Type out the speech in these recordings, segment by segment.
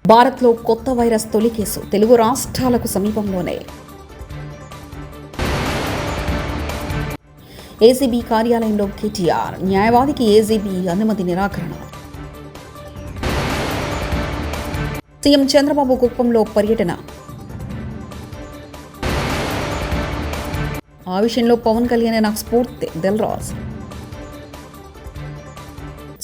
భారత్లో కొత్త వైరస్ తొలి కేసు తెలుగు రాష్ట్రాలకు సమీపంలోనే. ఏసీబీ కార్యాలయంలో కేటీఆర్, న్యాయవాదికి ఏసీబీ అనుమతి నిరాకరణ. సీఎం చంద్రబాబు కుప్పంలో పర్యటన. ఆ విషయంలో పవన్ కళ్యాణ్ నాకు స్ఫూర్తి దిల్రాజ్.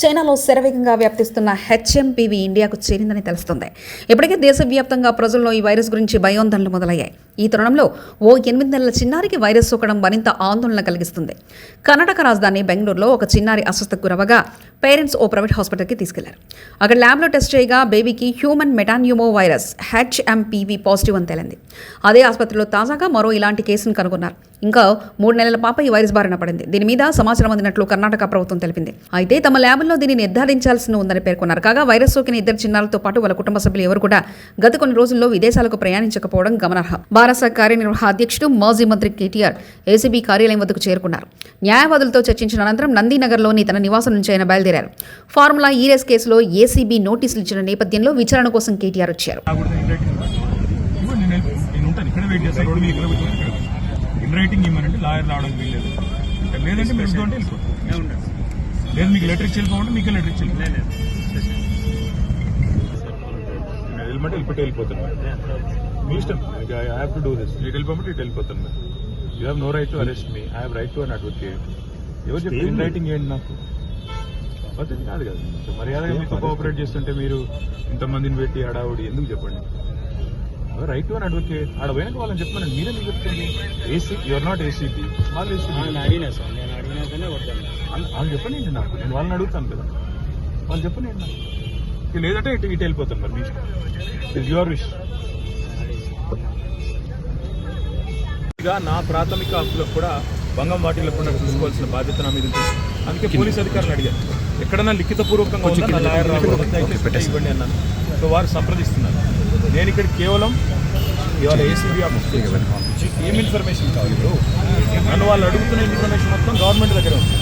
చైనాలో శరవేగంగా వ్యాప్తిస్తున్న హెచ్ఎంపీవీ ఇండియాకు చేరిందని తెలుస్తుంది. ఇప్పటికే దేశవ్యాప్తంగా ప్రజల్లో ఈ వైరస్ గురించి భయోందనలు మొదలయ్యాయి. ఈ తరుణంలో ఓ 8 నెలల చిన్నారికి వైరస్ సోకడం మరింత ఆందోళన కలిగిస్తుంది. కర్ణాటక రాజధాని బెంగళూరులో ఒక చిన్నారి అస్వస్థకు గురవగా పేరెంట్స్ ఓ ప్రైవేట్ హాస్పిటల్కి తీసుకెళ్లారు. అక్కడ ల్యాబ్లో టెస్ట్ చేయగా బేబీకి human metapneumo virus HMPV positive అని తేలింది. అదే ఆసుపత్రిలో తాజాగా మరో ఇలాంటి కేసును కనుగొన్నారు. ఇంకా 3 నెలల పాప ఈ వైరస్ బారిన పడింది. దీని మీద సమాచారం అందినట్లు కర్ణాటక ప్రభుత్వం తెలిపింది. అయితే తమ ల్యాబ్లో దీన్ని నిర్ధారించాల్సి ఉందని పేర్కొన్నారు. కాగా వైరస్ సోకిన 2 చిన్నారులతో పాటు వాళ్ళ కుటుంబ సభ్యులు ఎవరు కూడా గత కొన్ని రోజుల్లో విదేశాలకు ప్రయాణించకపోవడం గమనార్హం. భారత కార్యనిర్వాహక అధ్యక్షుడు మాజీ మంత్రి కేటీఆర్ ఏసీబీ కార్యాలయం వద్దకు చేరుకున్నారు. న్యాయవాదులతో చర్చించిన అనంతరం నందీనగర్లోని తన నివాసం నుంచి ఆయన బయలుదేరారు. ఫార్ములా ఈ రేస్ కేసులో ఏసీబీ నోటీసులు ఇచ్చిన నేపథ్యంలో విచారణ కోసం కేటీఆర్ వచ్చారు. రైటింగ్ ఇవ్వమంటే లాయర్ రావడం వీల్లేదు, లేదంటే మీరు ఇస్తుంటే లేదు, మీకు లెటర్ ఇచ్చి వెళ్ళిపోమంటే మీకు లెటర్ ఇచ్చి వెళ్ళమంటే వెళ్ళిపోతాను. మీ ఇష్టం, I have to do this. ఇటు వెళ్ళిపోమంటే ఇటు వెళ్ళిపోతాను. You have no right to arrest me, I have right to an advocate. ఎవరు చెప్పి ఇన్ రైటింగ్ ఏంటి నాకు పద్ధతి కాదు కదా. మర్యాదగా మీతో కోఆపరేట్ చేస్తుంటే మీరు ఇంతమందిని పెట్టి హడావుడి ఎందుకు చెప్పండి. Right to an advocate. ఆడ పోయినాక వాళ్ళని చెప్పమని మీరే మీకు చెప్తుంది. ఏసీ యువర్ నాట్ ఏసీపీ, వాళ్ళు ఏసీపీ. వాళ్ళు చెప్పండి ఏంటి నాకు, నేను వాళ్ళని అడుగుతాను కదా, వాళ్ళు చెప్పండి ఏంటి నాకు. లేదంటే ఇటు ఇటు వెళ్ళిపోతాను. మరి మీ ఇష్టం, ఇట్ యువర్ విష్. నా ప్రాథమిక హక్కులకు కూడా భంగం వాటిల్లకుండా చూసుకోవాల్సిన బాధ్యత నా మీద ఉంటుంది. అందుకే పోలీస్ అధికారులు అడిగారు, ఎక్కడన్నా లిఖితపూర్వకంగా ఉందా నా లాయర్ ఇవ్వండి అన్నాను. సో వారు సంప్రదిస్తున్నారు. నేను ఇక్కడ కేవలం ఇవాళ ఏసీబీ ఆఫీస్కి ఏం ఇన్ఫర్మేషన్ కావాలి. నన్ను వాళ్ళు అడుగుతున్న ఇన్ఫర్మేషన్ మొత్తం గవర్నమెంట్ దగ్గర ఉంది.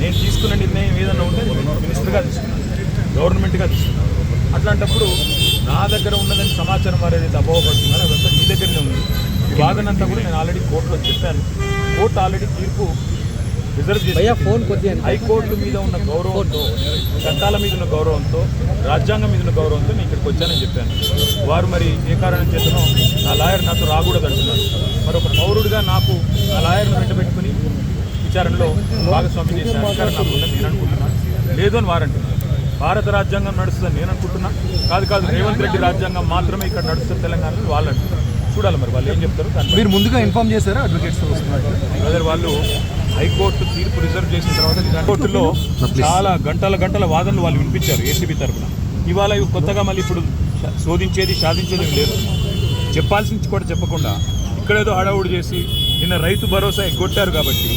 నేను తీసుకున్న నిర్ణయం ఏదన్నా ఉంటే మినిస్టర్గా తీసుకున్నాను, గవర్నమెంట్గా తీసుకున్నాను. అట్లాంటప్పుడు నా దగ్గర ఉన్నదని సమాచారం వారు ఏదైతే అపోహపడుతున్నారో అదంతా మీ దగ్గరనే ఉంది. ఈ వాదనంతా కూడా నేను ఆల్రెడీ కోర్టులో చెప్పాను. కోర్టు ఆల్రెడీ తీర్పు రిజర్వ్ చేసి హైకోర్టు మీద ఉన్న గౌరవంతో, చట్టాల మీద ఉన్న గౌరవంతో, రాజ్యాంగం మీద ఉన్న గౌరవంతో నేను ఇక్కడికి వచ్చానని చెప్పాను. వారు మరి ఏ కారణం చేతనో నా లాయర్ నాతో రాకూడదు అంటున్నారు. మరి ఒక పౌరుడిగా నాకు నా లాయర్ను వెంటబెట్టుకుని విచారణలో భాగస్వామ్యం చేసిన అధికారం నాకు ఉందని నేను అనుకుంటున్నాను. లేదు అని వారు అంటున్నారు. భారత రాజ్యాంగం నడుస్తుందని నేను అనుకుంటున్నా. కాదు రేవంత్ రెడ్డి రాజ్యాంగం మాత్రమే ఇక్కడ నడుస్తుంది తెలంగాణలో వాళ్ళు అంటున్నారు. చూడాలి మరి వాళ్ళు ఏం చెప్తారు. మీరు ముందుగా ఇన్ఫార్మ్ చేశారా అడ్వకేట్స్? బ్రదర్, వాళ్ళు హైకోర్టు తీర్పు రిజర్వ్ చేసిన తర్వాత హైకోర్టులో చాలా గంటల వాదనలు వాళ్ళు వినిపించారు ఏసీబీ తరఫున. ఇవాళ కొత్తగా మళ్ళీ ఇప్పుడు శోధించేది సాధించేది లేదు. చెప్పాల్సింది కూడా చెప్పకుండా ఇక్కడేదో హడావుడి చేసి నిన్న రైతు భరోసా ఎగ్గొట్టారు. కాబట్టి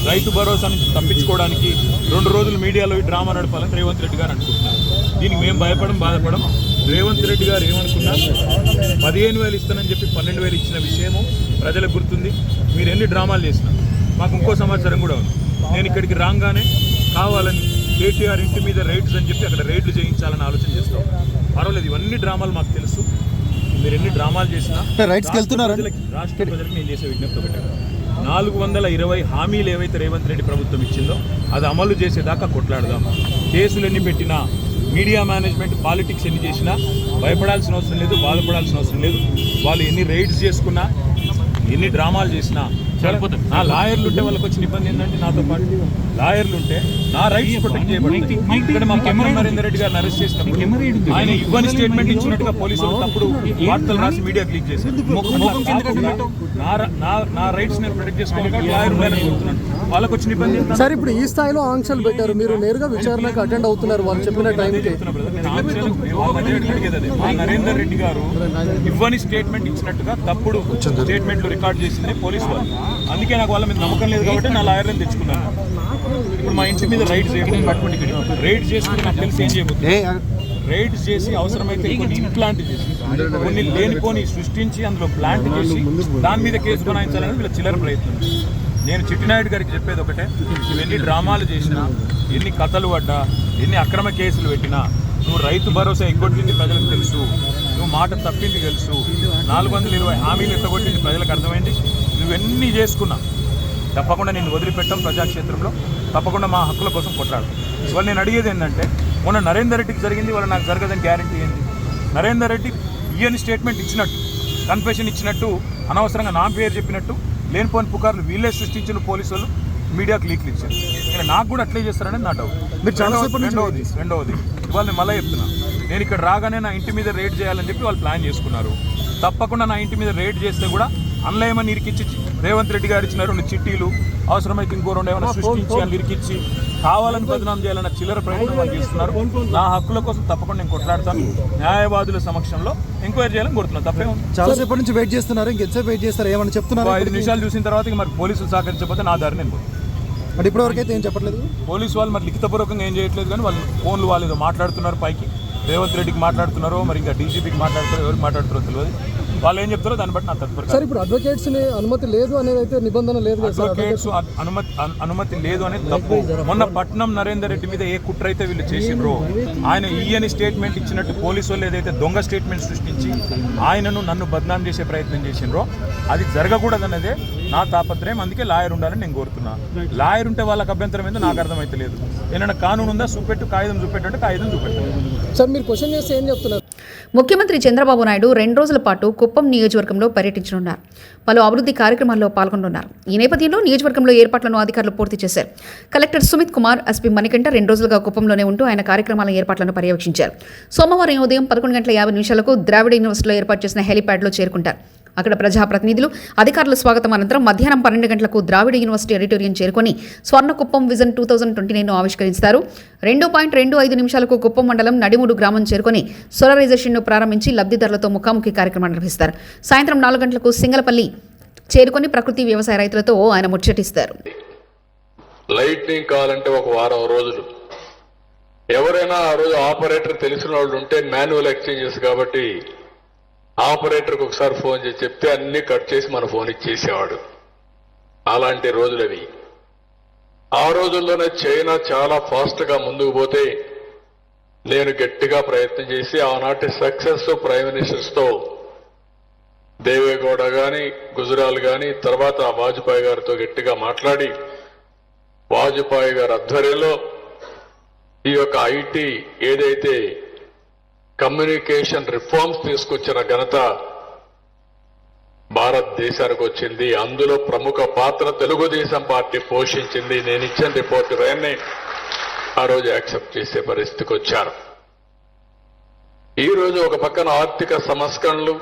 రైతు భరోసా నుంచి తప్పించుకోవడానికి 2 రోజులు మీడియాలో ఈ డ్రామా నడపాలని రేవంత్ రెడ్డి గారు అనుకుంటున్నారు. దీనికి మేము బాధపడం. రేవంత్ రెడ్డి గారు ఏమనుకున్నా 15,000 ఇస్తానని చెప్పి 12,000 ఇచ్చిన విషయము ప్రజలకు గుర్తుంది. మీరు ఎన్ని డ్రామాలు చేసినా మాకు ఇంకో సమాచారం కూడా ఉంది. నేను ఇక్కడికి రాగానే కావాలని కేటీఆర్ ఇంటి మీద రైడ్స్ అని చెప్పి అక్కడ రైడ్లు చేయించాలని ఆలోచన చేస్తాం. పర్వాలేదు, ఇవన్నీ డ్రామాలు మాకు తెలుసు. మీరు ఎన్ని డ్రామాలు చేసినా రాష్ట్ర ప్రజలకు నేను చేసే విజ్ఞప్తి ఒకటే, 420 హామీలు ఏవైతే రేవంత్ రెడ్డి ప్రభుత్వం ఇచ్చిందో అది అమలు చేసేదాకా కొట్లాడదాం. కేసులు ఎన్ని పెట్టినా, మీడియా మేనేజ్మెంట్ పాలిటిక్స్ ఎన్ని చేసినా భయపడాల్సిన అవసరం లేదు, బాధపడాల్సిన అవసరం లేదు. వాళ్ళు ఎన్ని రైడ్స్ చేసుకున్నా, ఎన్ని డ్రామాలు చేసినా సరిపోతుంది. నా లాయర్లు ఉంటే వాళ్ళకి వచ్చిన ఇబ్బంది ఏంటంటే, నాతో పాటు లాయర్లు ఉంటే నా రైట్స్ ప్రొటెక్ట్ చేయబడింది. ఇక్కడ మా కెమెరా నరేందర్ రెడ్డి గారిని అరెస్ట్ చేసినప్పుడు ఆయన ఇవ్వని స్టేట్మెంట్ ఇచ్చినట్టుగా పోలీసులు తప్పుడు వార్తలు రాసి మీడియా క్లిక్ చేశారు. నా రైట్స్ నేను ప్రొటెక్ట్ చేసుకోవాలి, లాయర్ ఉండాలని కోరుతున్నాను. వాళ్ళకి వచ్చిన ఇబ్బంది సార్. ఇప్పుడు ఈ స్థాయిలో ఆంక్షలు పెట్టారు, మీరు నేరుగా విచారణకు అటెండ్ అవుతున్నారు వాళ్ళు చెప్పిన టైంకి. మా నరేందర్ రెడ్డి గారు ఇవ్వని స్టేట్మెంట్ ఇచ్చినట్టుగా తప్పుడు స్టేట్మెంట్లు రికార్డ్ చేసింది పోలీసు వాళ్ళు. అందుకే నాకు వాళ్ళ మీద నమ్మకం లేదు కాబట్టి నా లాయర్ని తెచ్చుకున్నాను. ఇప్పుడు మా ఇంటి మీద రైడ్స్ రైడ్ చేసుకుని నాకు తెలిసి ఏం చేయబోతుంది. రైడ్స్ చేసి అవసరమైతే కొన్ని ఇంప్లాంట్ చేసి కొన్ని లేనిపోని సృష్టించి అందులో ప్లాంట్ చేసి దాని మీద కేసు బనాయించాలని వీళ్ళ చిల్లర ప్రయత్నం. నేను చిట్టినాయుడు గారికి చెప్పేది ఒకటే, ఇవన్నీ డ్రామాలు చేసినా, ఎన్ని కథలు పడ్డా, ఎన్ని అక్రమ కేసులు పెట్టినా నువ్వు రైతు భరోసా ఎగ్గొట్టింది ప్రజలకు తెలుసు, నువ్వు మాట తప్పింది తెలుసు, 420 హామీలు ఎత్తగొట్టింది ప్రజలకు అర్థమైంది. నువ్వెన్నీ చేసుకున్నా తప్పకుండా నేను వదిలిపెట్టాం. ప్రజాక్షేత్రంలో తప్పకుండా మా హక్కుల కోసం కొట్లాడు. ఇవాళ నేను అడిగేది ఏంటంటే, మొన్న నరేందర్ రెడ్డికి జరిగింది, ఇవాళ నాకు జరగదని గ్యారంటీ ఏంటి? నరేందర్ రెడ్డి ఈయన స్టేట్మెంట్ ఇచ్చినట్టు, కన్ఫెషన్ ఇచ్చినట్టు, అనవసరంగా నా పేరు చెప్పినట్టు లేనిపోని పుకార్లు వీళ్ళే సృష్టించిన పోలీసు వాళ్ళు మీడియాకు లీక్లు ఇచ్చారు. నేను నాకు కూడా అట్లే చేస్తారని నా డౌట్. రెండవది ఇవాళ నేను మళ్ళీ చెప్తున్నా, నేను ఇక్కడ రాగానే నా ఇంటి మీద రేడ్ చేయాలని చెప్పి వాళ్ళు ప్లాన్ చేసుకున్నారు. తప్పకుండా నా ఇంటి మీద రేడ్ చేస్తే కూడా అందులో ఏమన్నా ఇరికిచ్చి, రేవంత్ రెడ్డి గారు ఇచ్చిన 2 చిట్టీలు, అవసరమైతే ఇంకో 2 ఏమైనా సృష్టించి అని ఇరికిచ్చి కావాలని బదనాం చేయాలన్న చిల్లర ప్రయత్నం వాళ్ళు చేస్తున్నారు. నా హక్కుల కోసం తప్పకుండా నేను కొట్లాడతాను. న్యాయవాదుల సమక్షంలో ఎంక్వైరీ చేయాలని కోరుతున్నాను. తప్పే ఉంది. చాలాసేపటి నుంచి వెయిట్ చేస్తున్నారు, ఇంకెంతసేపు వెయిట్ చేస్తారు? ఏమని చెప్తున్నారు? 5 నిమిషాలు చూసిన తర్వాత మరి పోలీసులు సహకరించకపోతే నా దారి నేను పోతాను. అంటే ఇప్పటివరకు అయితే ఏం చెప్పట్లేదు పోలీసు వాళ్ళు. మరి లిఖితపూర్వకంగా ఏం చేయట్లేదు, కానీ వాళ్ళు ఫోన్లు వాళ్ళు ఏదో మాట్లాడుతున్నారు పైకి. రేవంత్ రెడ్డికి మాట్లాడుతున్నారో, మరి ఇంకా డీజీపీకి మాట్లాడుతారో, ఎవరికి మాట్లాడుతారో తెలియదు. వాళ్ళు ఏం చెప్తారో దాన్ని బట్టి నా తదుపరి. సార్, ఇప్పుడు అడ్వకేట్స్ అనుమతి లేదు అనేది అయితే నిబంధన లేదు కదా? అడ్వకేట్స్ అనుమతి లేదు అనేది తప్పు. మొన్న పట్నం నరేందర్ రెడ్డి మీద ఏ కుట్ర అయితే వీళ్ళు చేసిండ్రో, ఆయన ఈయని స్టేట్మెంట్ ఇచ్చినట్టు పోలీసు వాళ్ళు ఏదైతే దొంగ స్టేట్మెంట్ సృష్టించి ఆయనను నన్ను బద్నాం చేసే ప్రయత్నం చేసిండ్రో, అది జరగకూడదన్నదే నా తాపత్రయం. అందుకే లాయర్ ఉండాలని నేను కోరుతున్నా. లాయర్ ఉంటే వాళ్ళకి అభ్యంతరం ఏందో నాకు అర్థమైతే లేదు. ఏమైనా కానూను ఉందా? చూపెట్టు, కాగితం చూపెట్టు అంటే కాగితం చూపెట్టు. సార్, మీరు క్వశ్చన్ చేస్తే ఏం చెప్తున్నారు? ముఖ్యమంత్రి చంద్రబాబు నాయుడు 2 రోజుల పాటు కుప్పం నియోజకవర్గంలో పర్యటించనున్నారు. పలు అభివృద్ధి కార్యక్రమాల్లో పాల్గొనున్నారు. ఈ నేపథ్యంలో నియోజకవర్గంలో ఏర్పాట్లను అధికారులు పూర్తి చేశారు. కలెక్టర్ సుమిత్ కుమార్, ఎస్పీ మణికంఠ 2 రోజులుగా కుప్పంలోనే ఉంటూ ఆయన కార్యక్రమాల ఏర్పాట్లను పర్యవేక్షించారు. సోమవారం ఉదయం 11:50 ద్రావిడ యూనివర్సిటీలో ఏర్పాటు చేసిన హెలిప్యాడ్లో చేరుకుంటారు. అక్కడ ప్రజాప్రతినిధులు, అధికారుల స్వాగతం అనంతరం మధ్యాహ్నం 12 గంటలకు ద్రావిడ యూనివర్సిటీ ఆడిటోరియం చేరుకొని స్వర్ణకుప్పం విజన్ 2029ను ఆవిష్కరిస్తారు. 2.25 నిమిషాలకు కుప్పం మండలం నడిమూడు గ్రామం చేరుకొని సోలరైజేషన్ను ప్రారంభించి లబ్ధిదారులతో ముఖాముఖి కార్యక్రమం నిర్వహిస్తారు. సాయంత్రం 4 గంటలకు సింగలపల్లి చేరుకొని ప్రకృతి వ్యవసాయ రైతులతో ఆయన ముచ్చటిస్తారు. లైట్నింగ్ కావాలంటే ఒక వారం రోజులు. ఎవరైనా ఆ రోజు ఆపరేటర్ తెలిసిన వాళ్ళు ఉంటే మాన్యువల్ ఎక్స్చేంజెస్ కాబట్టి ఆపరేటర్కి ఒకసారి ఫోన్ చేసి చెప్తే అన్ని కట్ చేసి మన ఫోన్ ఇచ్చేసేవాడు. అలాంటి రోజులవి. ఆ రోజుల్లోనే చైనా చాలా ఫాస్ట్గా ముందుకు పోతే నేను గట్టిగా ప్రయత్నం చేసి ఆనాటి సక్సెస్ ప్రైమ్ మినిస్టర్స్తో దేవేగౌడ కానీ, గుజరాల్ కానీ, తర్వాత వాజ్పేయి గారితో గట్టిగా మాట్లాడి వాజ్పేయి గారి ఆధ్వర్యంలో ఈ యొక్క ఐటీ ఏదైతే కమ్యూనికేషన్ రిఫార్మ్స్ తీసుకొచ్చిన ఘనత భారతదేశానికి వచ్చింది. అందులో ప్రముఖ పాత్ర తెలుగుదేశం పార్టీ పోషించింది. నేను ఇచ్చిన రిపోర్ట్ రాయన్ని ఆ రోజు యాక్సెప్ట్ చేసే పరిస్థితికి వచ్చారు. ఈ రోజు ఒక పక్కన ఆర్థిక సంస్కరణలు,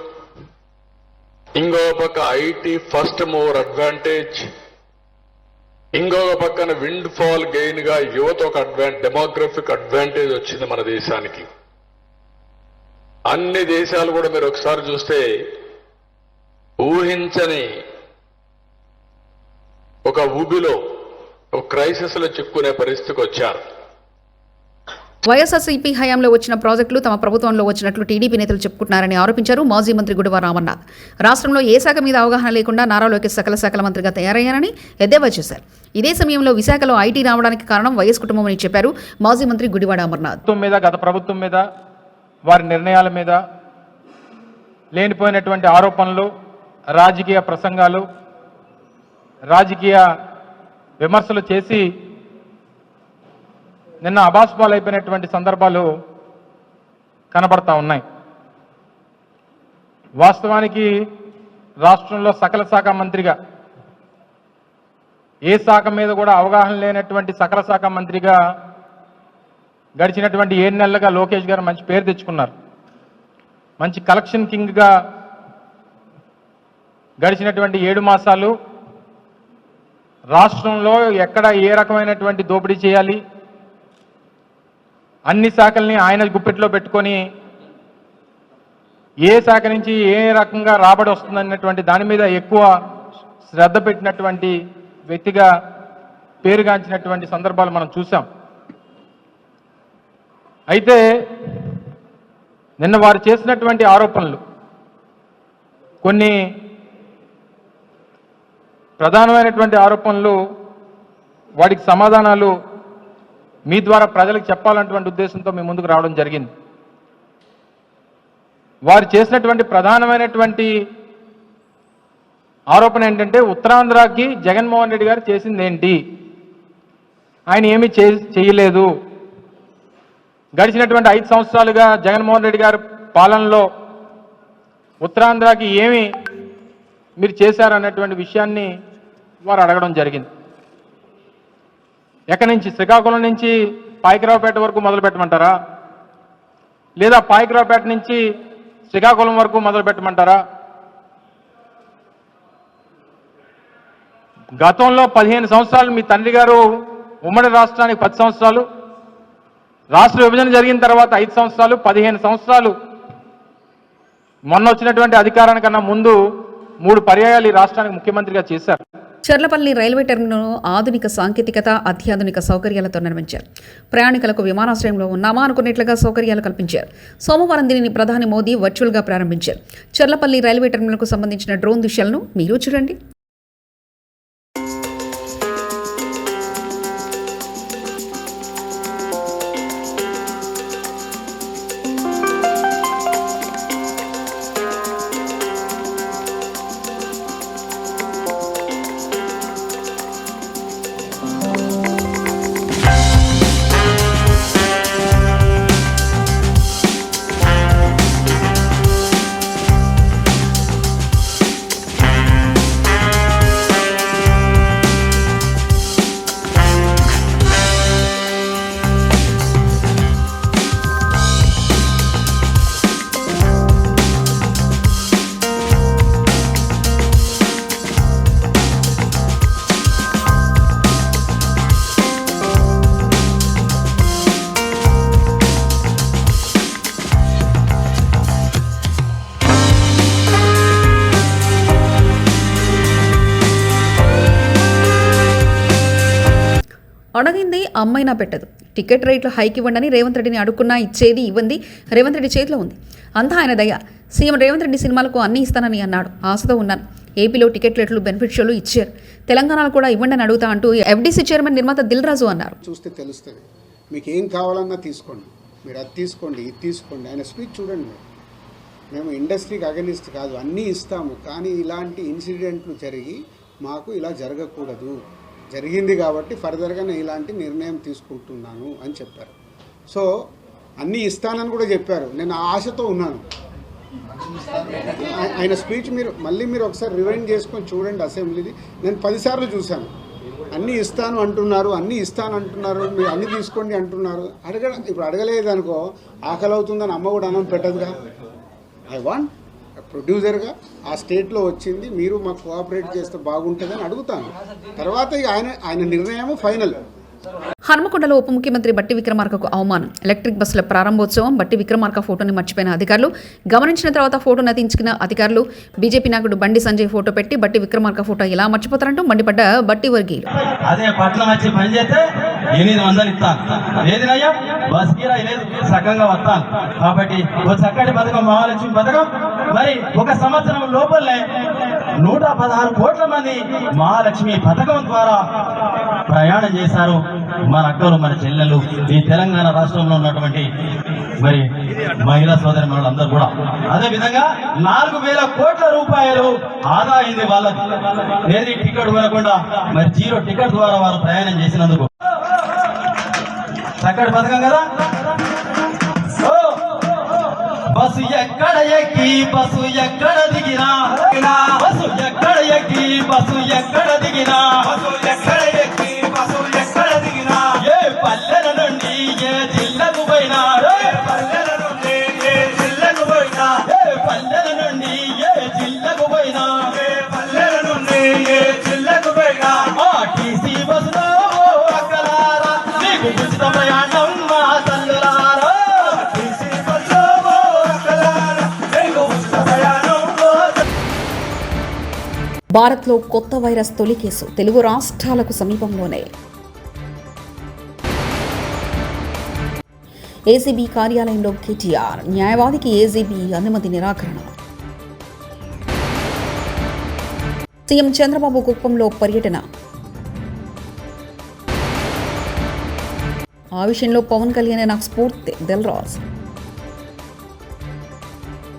ఇంకో పక్క ఐటీ ఫస్ట్ మూవర్ అడ్వాంటేజ్, ఇంకొక పక్కన విండ్ ఫాల్ గెయిన్ గా యువత ఒక డెమోగ్రఫిక్ అడ్వాంటేజ్ వచ్చింది మన దేశానికి. అన్ని దేశాలు కూడా మీరు ఒకసారి చూస్తే ఊహించని ఒక ఊబిలో, ఒక క్రైసిస్ లో చిక్కునే పరిస్థితికి వచ్చారు. వైఎస్ఆర్సీపీ హయాంలో వచ్చిన ప్రాజెక్టులు తమ ప్రభుత్వంలో వచ్చినట్లు టీడీపీ నేతలు చెప్పుకుంటున్నారని ఆరోపించారు మాజీ మంత్రి గుడివా రామన్నాథ్. రాష్ట్రంలో ఏ శాఖ మీద అవగాహన లేకుండా నారా లోకేష్ సకల శాఖల మంత్రిగా తయారయ్యారని ఎద్దేవా చేశారు. ఇదే సమయంలో విశాఖలో ఐటీ రావడానికి కారణం వైఎస్ కుటుంబం అని చెప్పారు మాజీ మంత్రి గుడివాడ అమర్నాథ్. గత ప్రభుత్వం మీద, వారి నిర్ణయాల మీద లేనిపోయినటువంటి ఆరోపణలు, రాజకీయ ప్రసంగాలు, రాజకీయ విమర్శలు చేసి నిన్న అబాస్పాలు అయిపోయినటువంటి సందర్భాలు కనబడతా ఉన్నాయి. వాస్తవానికి రాష్ట్రంలో సకల శాఖ మంత్రిగా, ఏ శాఖ మీద కూడా అవగాహన లేనటువంటి సకల శాఖ మంత్రిగా గడిచినటువంటి 7 నెలలుగా లోకేష్ గారు మంచి పేరు తెచ్చుకున్నారు. మంచి కలెక్షన్ కింగ్గా గడిచినటువంటి 7 మాసాలు రాష్ట్రంలో ఎక్కడ ఏ రకమైనటువంటి దోపిడీ చేయాలి, అన్ని శాఖల్ని ఆయన గుప్పెట్లో పెట్టుకొని ఏ శాఖ నుంచి ఏ రకంగా రాబడి వస్తుందన్నటువంటి దాని మీద ఎక్కువ శ్రద్ధ పెట్టినటువంటి వ్యక్తిగా పేరుగాంచినటువంటి సందర్భాలు మనం చూసాం. అయితే నిన్న వారు చేసినటువంటి ఆరోపణలు, కొన్ని ప్రధానమైనటువంటి ఆరోపణలు, వాటికి సమాధానాలు మీ ద్వారా ప్రజలకు చెప్పాలన్నటువంటి ఉద్దేశంతో మీ ముందుకు రావడం జరిగింది. వారు చేసినటువంటి ప్రధానమైనటువంటి ఆరోపణ ఏంటంటే ఉత్తరాంధ్రకి జగన్మోహన్ రెడ్డి గారు చేసింది ఏంటి, ఆయన ఏమీ చేయలేదు. గడిచినటువంటి 5 సంవత్సరాలుగా జగన్మోహన్ రెడ్డి గారి పాలనలో ఉత్తరాంధ్రకి ఏమి మీరు చేశారనేటువంటి విషయాన్ని వారు అడగడం జరిగింది. ఎక్కడి నుంచి, శ్రీకాకుళం నుంచి పాయకరావుపేట వరకు మొదలు పెట్టమంటారా, లేదా పాయకరావుపేట నుంచి శ్రీకాకుళం వరకు మొదలు పెట్టమంటారా? గతంలో 15 సంవత్సరాలు మీ తండ్రి గారు ఉమ్మడి రాష్ట్రానికి 10 సంవత్సరాలు, రాష్ట్ర విభజన జరిగిన తర్వాత 5 సంవత్సరాలు, 15 సంవత్సరాలు మొన్న వచ్చినటువంటి అధికారానికన్నా ముందు 3 పర్యాయాలు ఈ రాష్ట్రానికి ముఖ్యమంత్రిగా చేశారు. చర్లపల్లి రైల్వే టెర్మినల్ను ఆధునిక సాంకేతికత, అత్యాధునిక సౌకర్యాలతో నిర్మించారు. ప్రయాణికులకు విమానాశ్రయంలో ఉన్నామా అనుకున్నట్లుగా సౌకర్యాలు కల్పించారు. సోమవారం దీనిని ప్రధాని మోదీ వర్చువల్గా ప్రారంభించారు. చర్లపల్లి రైల్వే టెర్మినల్కు సంబంధించిన డ్రోన్ దృశ్యాలను మీరు చూడండి. అడగింది అమ్మైనా పెట్టదు. టికెట్ రేట్లు హైక్ ఇవ్వండి రేవంత్ రెడ్డిని అడుక్కున్నా ఇచ్చేది ఇవ్వండి రేవంత్ రెడ్డి చేతిలో ఉంది. అంతా ఆయన దయ. సీఎం రేవంత్ రెడ్డి సినిమాలకు అన్నీ ఇస్తానని అన్నాడు. ఆశతో ఉన్నాను. ఏపీలో టికెట్ రేట్లు, బెనిఫిట్ షోలు ఇచ్చారు. తెలంగాణలో కూడా ఇవ్వండి అని అడుగుతా అంటూ ఎఫ్డీసీ చైర్మన్ నిర్మాత దిల్ రాజు అన్నారు. చూస్తే తెలుస్తుంది, మీకు ఏం కావాలన్నా తీసుకోండి, మీరు అది తీసుకోండి, ఇది తీసుకోండి. ఆయన స్పీచ్ చూడండి. మేము ఇండస్ట్రీకి అగనిస్ట్ కాదు, అన్నీ ఇస్తాము, కానీ ఇలాంటి ఇన్సిడెంట్లు జరిగి మాకు ఇలా జరగకూడదు, జరిగింది కాబట్టి ఫర్దర్గా నేను ఇలాంటి నిర్ణయం తీసుకుంటున్నాను అని చెప్పారు. సో అన్నీ ఇస్తానని కూడా చెప్పారు. నేను ఆశతో ఉన్నాను. ఆయన స్పీచ్ మీరు ఒకసారి రివైండ్ చేసుకొని చూడండి అసెంబ్లీది. నేను 10 సార్లు చూశాను. అన్నీ ఇస్తాను అంటున్నారు, అన్నీ ఇస్తాను అంటున్నారు, మీరు అన్నీ తీసుకోండి అంటున్నారు. ఇప్పుడు అడగలేదు అనుకో, ఆకలి అవుతుందని అమ్మ కూడా అన్నం పెట్టదుగా. ఐ వాంట్ ప్రొడ్యూసర్గా ఆ స్టేట్లో వచ్చింది, మీరు మాకు కోఆపరేట్ చేస్తే బాగుంటుందని అడుగుతాను. తర్వాత ఇక ఆయన నిర్ణయం ఫైనల్. హన్మకొండలో ఉప ముఖ్యమంత్రి బట్టి విక్రమార్కకు అవమానం. ఎలక్ట్రిక్ బస్సుల ప్రారంభోత్సవం, బట్టి విక్రమార్క ఫోటోని మర్చిపోయిన అధికారులు, గమనించిన తర్వాత ఫోటో నటించిన అధికారులు, బీజేపీ నాయకుడు బండి సంజయ్ ఫోటో పెట్టి బట్టి విక్రమార్క ఫోటో ఇలా మర్చిపోతారంటూ మండిపడ్డ బట్టి వర్గీయులు. అదే పట్నం వచ్చి పనిచేస్తే 800 ఇస్తాను, లేదునయ్యా బస్ కిరాయి లేదు, సగంగా వస్తాను. కాబట్టి ఒక చక్కటి పథకం, మహాలక్ష్మి పథకం. మరి ఒక సంవత్సరం లోపలనే 116 కోట్ల మంది మహాలక్ష్మి పథకం ద్వారా ప్రయాణం చేశారు. మన అక్కలు, మన చెల్లెలు, ఈ తెలంగాణ రాష్ట్రంలో ఉన్నటువంటి మరి మహిళా సోదరి మనులందరూ కూడా. అదే విధంగా 4,000 కోట్ల రూపాయలు ఆదా అయింది వాళ్ళకి. ఏది టికెట్ కొనకుండా మరి 0 టికెట్ ద్వారా వారు ప్రయాణం చేసినందుకు. చక్కటి పథకం కదా. బస్సు ఎక్కడ ఎక్కి బస్సు ఎక్కడ దిగినా, బస్సు ఎక్కడ ఎక్కి బస్సు ఎక్కడ దిగినా, ఎక్కడ ఎక్కి బస్సు ఎక్కడ దిగినా, ఏ పల్లెల నుండి ఏ జిల్లకు పోయినా, పల్లెల నుండి ఏ జిల్లకు పోయినా, ఏ పల్లెల నుండి ఏ జిల్లకు పోయినా, పల్లెల నుండి ఏ జిల్లకు పోయినా, ఆర్టీసీ బస్సులో అక్కలారా నీకు ఉచిత ప్రయాణం మా తల్లులారా. భారత్లో కొత్త వైరస్ తొలి కేసు తెలుగు రాష్ట్రాలకు సమీపంలోనే. ఏసీబీ కార్యాలయంలో కేటీఆర్, న్యాయవాదికి ఏసీబీ అనుమతి నిరాకరణ. సీఎం చంద్రబాబు కుప్పంలో పర్యటన. ఆ విషయంలో పవన్ కళ్యాణ్ నాకు స్ఫూర్తి దిల్ రాజు.